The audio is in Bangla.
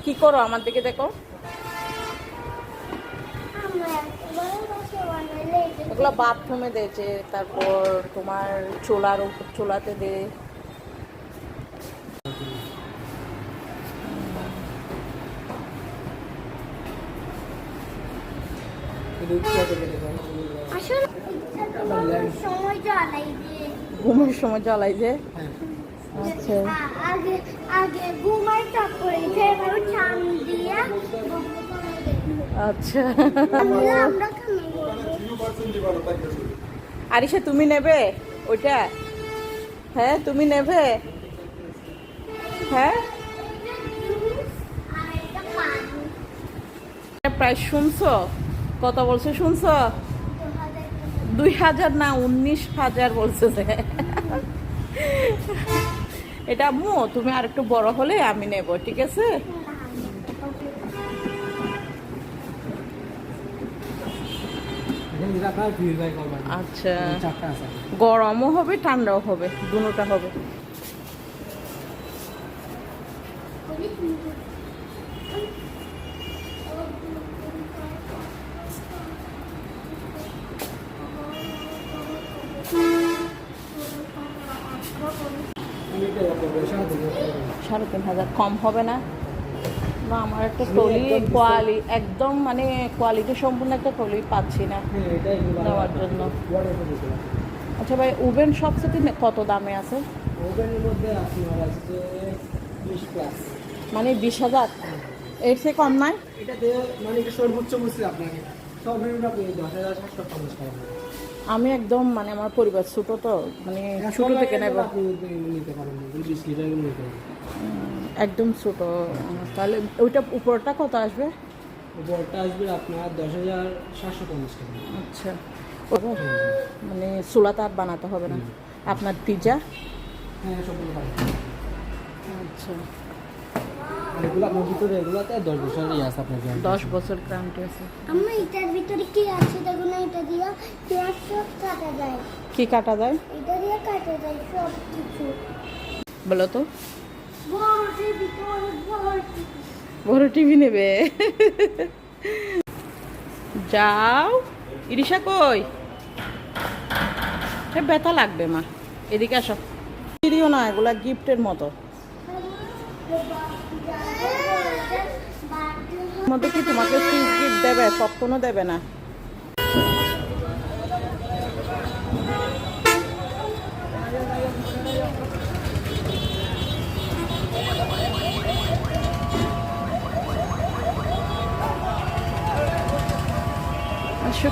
কি করো আমার দিকে দেখো, ওগুলো বাথরুমে দিয়েছে, তারপর তোমার চোলার উপর চোলাতে দে। ঘুমের সময় জ্বালাই যে। আচ্ছা আচ্ছা। আরিশা তুমি নেবে ওইটা? হ্যাঁ তুমি নেবে? হ্যাঁ প্রাইস শুনছো? কত বলছে শুনছো? 2000 না 19,000 বলছে যে। এটা আম্মু তুমি আর একটু বড় হলে আমি নেব, ঠিক আছে? আচ্ছা গরমও হবে ঠান্ডাও হবে, দুটোটা হবে। সাড়ে 3,000 কম হবে না? না আমার একটা ট্রলি একদম মানে কোয়ালিটি সম্পূর্ণ একটা ট্রলি পাচ্ছি না নেওয়ার জন্য। আচ্ছা ভাই ওভেন সবচেয়ে কত দামে আছে? ওভেনের মধ্যে আপনার আছে 20 প্লাস, মানে 20,000 এর চেয়ে কম নাই? এটাতে মানে এটা সর্বোচ্চ বলছি আপনাকে, সব মিলিয়ে আপনি 10,750 টাকা। আমি একদম মানে আমার পরিবার ছোট তো, মানে ছোট থেকে নেব। আপনি নিতে পারেন 20 লিটার নিতে পারেন একদম ছোট। তাহলে ওইটা উপরটা কত আসবে? উপরটা আসবে আপনার 10,750 টাকা। আচ্ছা মানে চুলাতে আর বানাতে হবে না? আপনার পিজা? হ্যাঁ সবগুলো পাবেন। আচ্ছা এগুলো আপনার ভিতরে এগুলোতে 10 বছর আছে, আপনার 10 বছর গ্যারান্টি আছে। আমরা এটার ভিতরে কি আছে দেখো না, এটা দিয়ে পেঁয়াজ সব কাটা যায়। কি কাটা যায়? এটা দিয়ে কাটা যায় সব কিছু। বলো তো। বড় টিভি তো অনেক বড় টিভি। বড় টিভি নেবে? যাও। ইরিশা কই? ব্যথা লাগবে মা, এদিকে আসো। দিও না, এগুলা গিফটের মতো। মধ্যে কি তোমাকে ফ্রিজ গিফট দেবে? কখনো দেবে না। আসো।